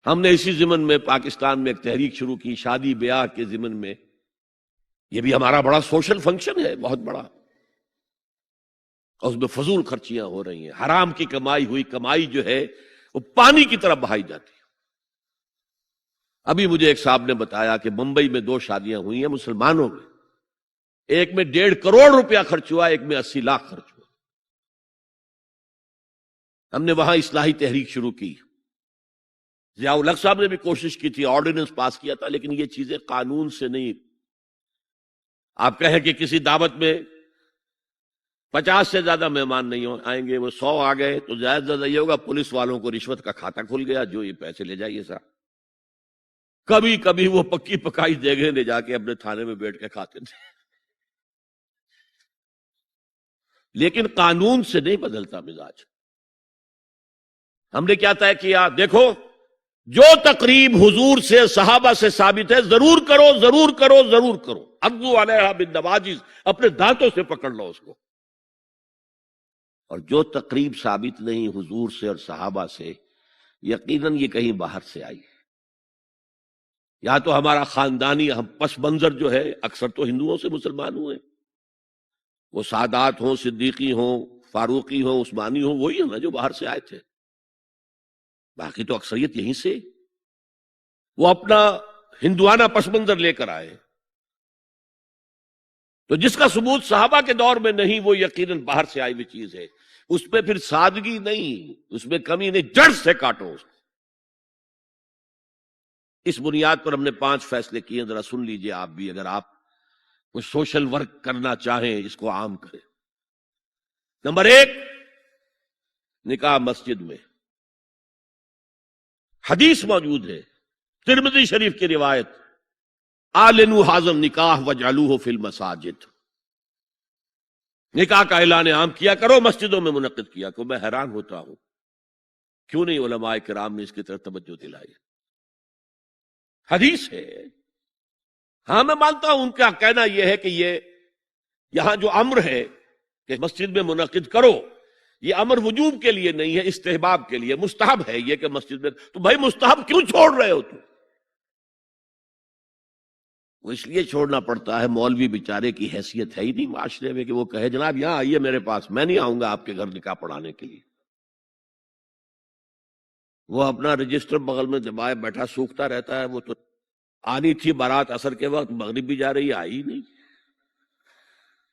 ہم نے اسی ضمن میں پاکستان میں ایک تحریک شروع کی شادی بیاہ کے ضمن میں. یہ بھی ہمارا بڑا سوشل فنکشن ہے، بہت بڑا. اور اس میں فضول خرچیاں ہو رہی ہیں. حرام کی کمائی ہوئی کمائی جو ہے وہ پانی کی طرح بہائی جاتی ہے. ابھی مجھے ایک صاحب نے بتایا کہ ممبئی میں 2 شادیاں ہوئی ہیں مسلمانوں میں. ایک میں 1.5 کروڑ روپیہ خرچ ہوا، ایک میں 80 لاکھ خرچ ہوا. ہم نے وہاں اصلاحی تحریک شروع کی. ضیاء الحق صاحب نے بھی کوشش کی تھی، آرڈیننس پاس کیا تھا، لیکن یہ چیزیں قانون سے نہیں. آپ کہیں کہ کسی دعوت میں 50 سے زیادہ مہمان نہیں آئیں گے، وہ 100 آ گئے تو زیادہ زیادہ یہ ہوگا پولیس والوں کو رشوت کا کھاتا کھل گیا، جو یہ پیسے لے جائیے صاحب. کبھی کبھی وہ پکی پکائی دیگیں لے جا کے اپنے تھانے میں بیٹھ کے کھاتے تھے. لیکن قانون سے نہیں بدلتا مزاج. ہم نے کیا طے کیا؟ دیکھو، جو تقریب حضور سے صحابہ سے ثابت ہے ضرور کرو، ضرور کرو، ضرور کرو. عضوا علیہا بالنواجذ، اپنے دانتوں سے پکڑ لو اس کو. اور جو تقریب ثابت نہیں حضور سے اور صحابہ سے، یقیناً یہ کہیں باہر سے آئی. یا تو ہمارا خاندانی ہم پس منظر جو ہے، اکثر تو ہندوؤں سے مسلمان ہوئے، وہ سادات ہوں، صدیقی ہوں، فاروقی ہوں، عثمانی ہوں، وہی ہیں نا جو باہر سے آئے تھے. باقی تو اکثریت یہیں سے، وہ اپنا ہندوانہ پس منظر لے کر آئے. تو جس کا ثبوت صحابہ کے دور میں نہیں، وہ یقیناً باہر سے آئی ہوئی چیز ہے. اس پہ پھر سادگی نہیں، اس میں کمی نہیں، جڑ سے کاٹو اس کو. اس بنیاد پر ہم نے 5 فیصلے کیے، ذرا سن لیجئے آپ بھی، اگر آپ کوئی سوشل ورک کرنا چاہیں اس کو عام کریں. نمبر 1، نکاح مسجد میں. حدیث موجود ہے، ترمذی شریف کی روایت، اعلنوا ھذا النکاح واجعلوہ فی المساجد. نکاح کا اعلان عام کیا کرو، مسجدوں میں منعقد کیا کرو. میں حیران ہوتا ہوں کیوں نہیں علماء کرام نے اس کی طرف توجہ دلائی. حدیث ہے. ہاں میں مانتا ہوں ان کا کہنا یہ ہے کہ یہ یہاں جو امر ہے کہ مسجد میں منعقد کرو، یہ امر وجوب کے لیے نہیں ہے، استحباب کے لیے. مستحب ہے یہ کہ مسجد میں. تو بھائی مستحب کیوں چھوڑ رہے ہو تم؟ وہ اس لیے چھوڑنا پڑتا ہے، مولوی بیچارے کی حیثیت ہے ہی نہیں معاشرے میں کہ وہ کہے جناب یہاں آئیے میرے پاس، میں نہیں آؤں گا آپ کے گھر نکاح پڑھانے کے لیے. وہ اپنا رجسٹر بغل میں دبائے بیٹھا سوکھتا رہتا ہے. وہ تو آنی تھی بارات عصر کے وقت، مغرب بھی جا رہی ہے، آئی نہیں،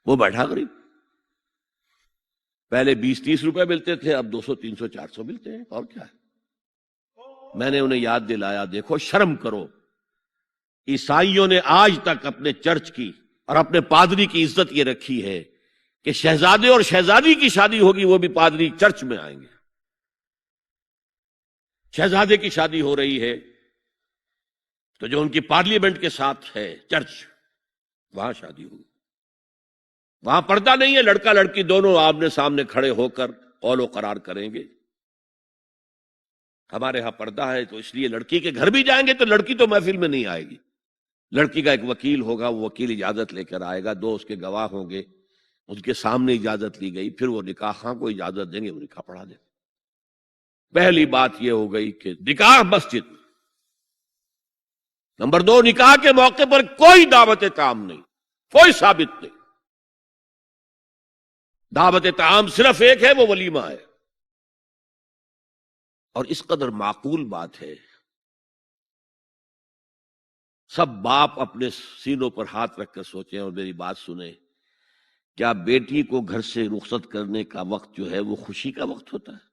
وہ بیٹھا قریب. پہلے 20-30 روپے ملتے تھے، اب 200 300 400 ملتے ہیں. اور کیا ہے؟ میں نے انہیں یاد دلایا، دیکھو شرم کرو. عیسائیوں نے آج تک اپنے چرچ کی اور اپنے پادری کی عزت یہ رکھی ہے کہ شہزادے اور شہزادی کی شادی ہوگی وہ بھی پادری چرچ میں آئیں گے. شہزادے کی شادی ہو رہی ہے تو جو ان کی پارلیمنٹ کے ساتھ ہے چرچ، وہاں شادی ہوگی. وہاں پردہ نہیں ہے، لڑکا لڑکی دونوں آمنے سامنے کھڑے ہو کر قول و قرار کریں گے. ہمارے ہاں پردہ ہے تو اس لیے لڑکی کے گھر بھی جائیں گے تو لڑکی تو محفل میں نہیں آئے گی. لڑکی کا ایک وکیل ہوگا، وہ وکیل اجازت لے کر آئے گا، 2 اس کے گواہ ہوں گے، اس کے سامنے اجازت لی گئی، پھر وہ نکاح خواہ کو اجازت دیں گے، وہ نکاح پڑھا دیں گے. پہلی بات یہ ہو گئی کہ نکاح مسجد. نمبر 2، نکاح کے موقع پر کوئی دعوت طعام نہیں، کوئی ثابت نہیں. دعوت طعام صرف ایک ہے، وہ ولیمہ ہے. اور اس قدر معقول بات ہے، سب باپ اپنے سینوں پر ہاتھ رکھ کر سوچیں اور میری بات سنیں. کیا بیٹی کو گھر سے رخصت کرنے کا وقت جو ہے وہ خوشی کا وقت ہوتا ہے؟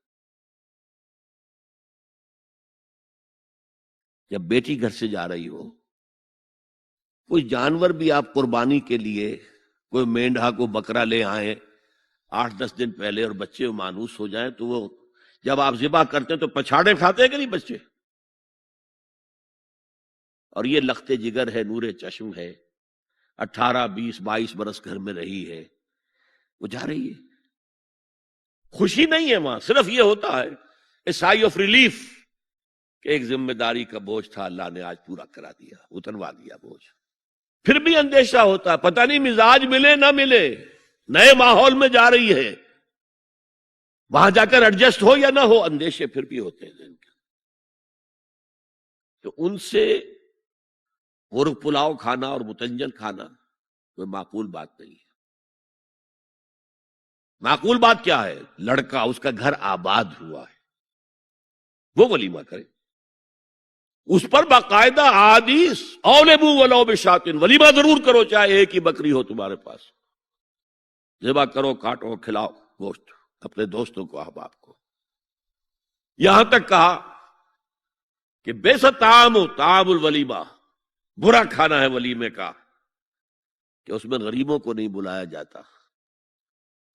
جب بیٹی گھر سے جا رہی ہو، کوئی جانور بھی آپ قربانی کے لیے، کوئی مینڈھا کو بکرا لے آئیں 8-10 دن پہلے اور بچے مانوس ہو جائیں تو وہ جب آپ ذبح کرتے ہیں تو پچھاڑے کھاتے ہیں کہ نہیں بچے؟ اور یہ لخت جگر ہے، نور چشم ہے، 18 20 22 برس گھر میں رہی ہے، وہ جا رہی ہے. خوشی نہیں ہے وہاں، صرف یہ ہوتا ہے اے سائی آف ریلیف کہ ایک ذمہ داری کا بوجھ تھا، اللہ نے آج پورا کرا دیا، اتروا دیا بوجھ. پھر بھی اندیشہ ہوتا ہے، پتہ نہیں مزاج ملے نہ ملے، نئے ماحول میں جا رہی ہے، وہاں جا کر ایڈجسٹ ہو یا نہ ہو، اندیشے پھر بھی ہوتے ہیں. تو ان سے مرغ پلاؤ کھانا اور متنجن کھانا کوئی معقول بات نہیں ہے۔ معقول بات کیا ہے؟ لڑکا، اس کا گھر آباد ہوا ہے، وہ ولیمہ کرے، اس پر باقاعدہ احادیث اولبو ولو بشاتن، ولیمہ ضرور کرو چاہے ایک ہی بکری ہو تمہارے پاس، ذبح کرو، کاٹو، کھلاؤ گوشت اپنے دوستوں کو، احباب کو۔ یہاں تک کہا کہ بیس طعام الولیمہ، برا کھانا ہے ولیمے کا کہ اس میں غریبوں کو نہیں بلایا جاتا۔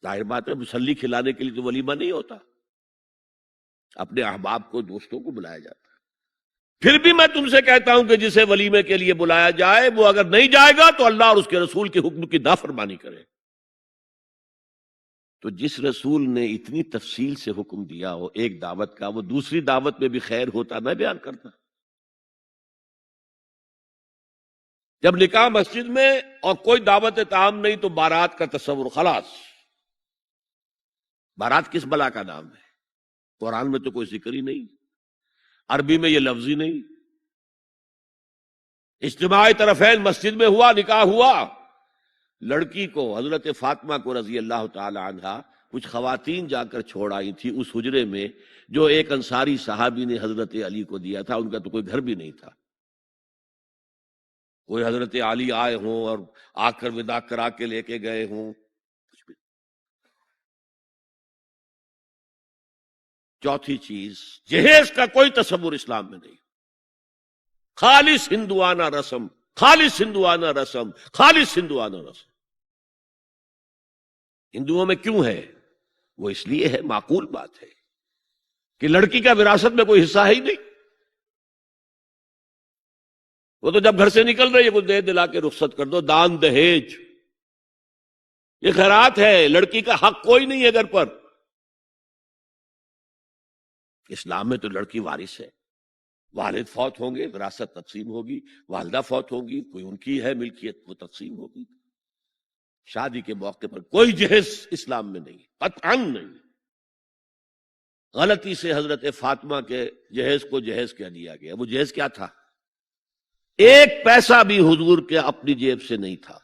ظاہر بات ہے مسلی کھلانے کے لیے تو ولیمہ نہیں ہوتا، اپنے احباب کو، دوستوں کو بلایا جاتا۔ پھر بھی میں تم سے کہتا ہوں کہ جسے ولیمے کے لیے بلایا جائے وہ اگر نہیں جائے گا تو اللہ اور اس کے رسول کے حکم کی نافرمانی کرے۔ تو جس رسول نے اتنی تفصیل سے حکم دیا ہو ایک دعوت کا، وہ دوسری دعوت میں بھی خیر ہوتا میں بیان کرتا۔ جب نکاح مسجد میں اور کوئی دعوت طعام نہیں تو بارات کا تصور، خلاص۔ بارات کس بلا کا نام ہے؟ قرآن میں تو کوئی ذکر ہی نہیں، عربی میں یہ لفظ ہی نہیں۔ اجتماعی طرفین مسجد میں ہوا، نکاح ہوا، لڑکی کو، حضرت فاطمہ کو رضی اللہ تعالی عنہا، کچھ خواتین جا کر چھوڑ آئی تھی اس حجرے میں جو ایک انصاری صحابی نے حضرت علی کو دیا تھا۔ ان کا تو کوئی گھر بھی نہیں تھا، کوئی حضرت علی آئے ہوں اور آ کر وداع کرا کے لے کے گئے ہوں، کچھ بھی۔ چوتھی چیز، جہیز کا کوئی تصور اسلام میں نہیں، خالص ہندوانہ رسم، خالص ہندوانہ رسم، خالص ہندوانہ رسم۔ ہندوؤں میں کیوں ہے؟ وہ اس لیے ہے، معقول بات ہے کہ لڑکی کا وراثت میں کوئی حصہ ہے ہی نہیں، وہ تو جب گھر سے نکل رہی ہے کچھ دے دلا کے رخصت کر دو، دان دہیج یہ خیرات ہے، لڑکی کا حق کوئی نہیں ہے گھر پر۔ اسلام میں تو لڑکی وارث ہے، والد فوت ہوں گے وراثت تقسیم ہوگی، والدہ فوت ہوگی کوئی ان کی ہے ملکیت وہ تقسیم ہوگی۔ شادی کے موقع پر کوئی جہیز اسلام میں نہیں، قطعاً نہیں۔ غلطی سے حضرت فاطمہ کے جہیز کو جہیز کیا دیا گیا، وہ جہیز کیا تھا؟ ایک پیسہ بھی حضور کے اپنی جیب سے نہیں تھا۔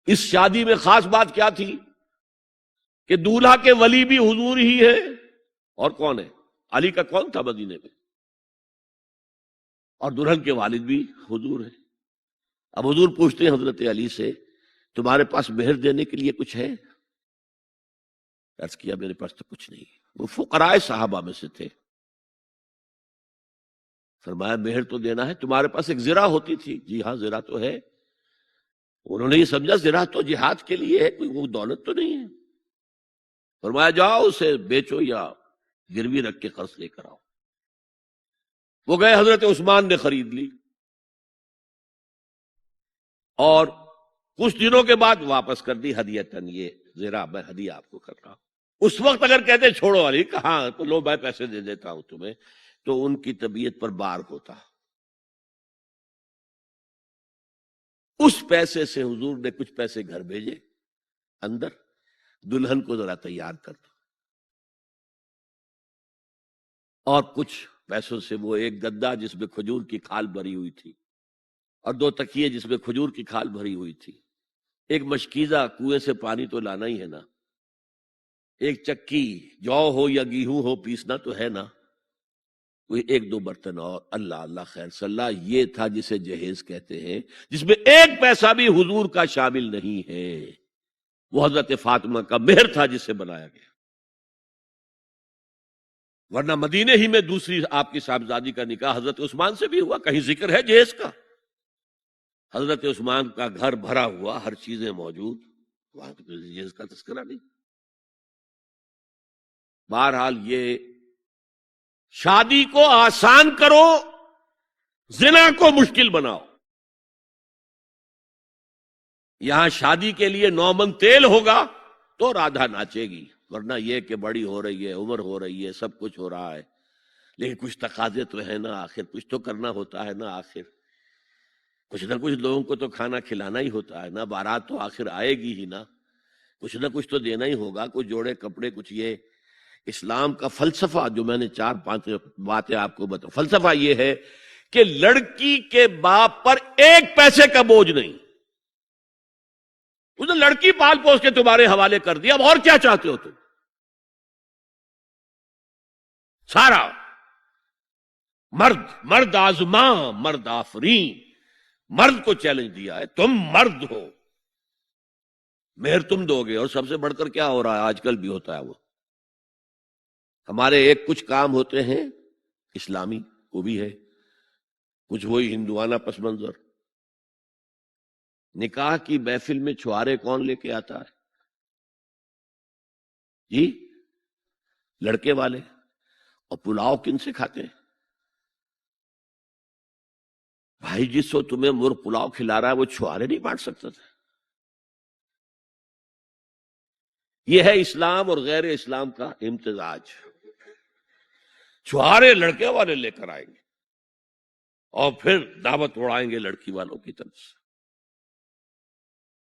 اس شادی میں خاص بات کیا تھی کہ دولہا کے ولی بھی حضور ہی ہے، اور کون ہے؟ علی کا کون تھا مدینے میں؟ اور دلہن کے والد بھی حضور ہے۔ اب حضور پوچھتے ہیں حضرت علی سے، تمہارے پاس مہر دینے کے لیے کچھ ہے؟ عرض کیا میرے پاس تو کچھ نہیں۔ وہ فقراء صحابہ میں سے تھے۔ فرمایا مہر تو دینا ہے، تمہارے پاس ایک زرہ ہوتی تھی؟ جی ہاں زرہ تو ہے۔ انہوں نے یہ سمجھا زرہ تو جہاد کے لیے ہے، کوئی وہ دولت تو نہیں ہے۔ فرمایا جاؤ اسے بیچو یا گروی رکھ کے قرض لے کر آؤ۔ وہ گئے، حضرت عثمان نے خرید لی، اور کچھ دنوں کے بعد واپس کر دی ہدیتاً، یہ زرہ میں ہدیہ آپ کو کر رہا ہوں۔ اس وقت اگر کہتے چھوڑو علی، کہاں تو لو میں پیسے دے دیتا ہوں تمہیں، تو ان کی طبیعت پر بار ہوتا۔ اس پیسے سے حضور نے کچھ پیسے گھر بھیجے اندر، دلہن کو ذرا تیار کر دو، اور کچھ پیسوں سے وہ ایک گدا جس میں کھجور کی کھال بھری ہوئی تھی، اور 2 تکیے جس میں کھجور کی کھال بھری ہوئی تھی، ایک مشکیزہ، کنویں سے پانی تو لانا ہی ہے نا، ایک چکی، جو ہو یا گیہوں ہو پیسنا تو ہے نا، کوئی 1-2 برتن اور، اللہ اللہ خیر صلی اللہ، یہ تھا جسے جہیز کہتے ہیں، جس میں ایک پیسہ بھی حضور کا شامل نہیں ہے۔ وہ حضرت فاطمہ کا مہر تھا جسے بنایا گیا، ورنہ مدینے ہی میں دوسری آپ کی صاحبزادی کا نکاح حضرت عثمان سے بھی ہوا، کہیں ذکر ہے جہیز کا؟ حضرت عثمان کا گھر بھرا ہوا، ہر چیزیں موجود، وہاں تو جہیز کا تذکرہ نہیں۔ بہرحال یہ شادی کو آسان کرو، زنا کو مشکل بناؤ۔ یہاں شادی کے لیے 9 من تیل ہوگا تو رادھا ناچے گی، ورنہ یہ کہ بڑی ہو رہی ہے، عمر ہو رہی ہے، سب کچھ ہو رہا ہے، لیکن کچھ تقاضے تو ہے نا، آخر کچھ تو کرنا ہوتا ہے نا، آخر کچھ نہ کچھ لوگوں کو تو کھانا کھلانا ہی ہوتا ہے نا، بارات تو آخر آئے گی ہی نا، کچھ نہ کچھ تو دینا ہی ہوگا، کچھ جوڑے کپڑے، کچھ یہ۔ اسلام کا فلسفہ جو میں نے 4-5 باتیں آپ کو بتاؤں، فلسفہ یہ ہے کہ لڑکی کے باپ پر ایک پیسے کا بوجھ نہیں. اس نے لڑکی پال پوس کے تمہارے حوالے کر دیا، اب اور کیا چاہتے ہو تم؟ سارا مرد آزماں، مرد آفرین، مرد کو چیلنج دیا ہے، تم مرد ہو، مہر تم دو گے. اور سب سے بڑھ کر کیا ہو رہا ہے آج کل بھی ہوتا ہے، وہ ہمارے کچھ کام ہوتے ہیں اسلامی، وہ بھی ہے، کچھ وہی ہندوانہ پس منظر. نکاح کی محفل میں چھوارے کون لے کے آتا ہے؟ جی لڑکے والے. اور پلاؤ کن سے کھاتے ہیں؟ بھائی جس کو تمہیں مرغ پلاؤ کھلا رہا ہے وہ چھوارے نہیں بانٹ سکتا تھا؟ یہ ہے اسلام اور غیر اسلام کا امتزاج. چھوارے لڑکے والے لے کر آئیں گے اور پھر دعوت اڑائیں گے لڑکی والوں کی طرف سے.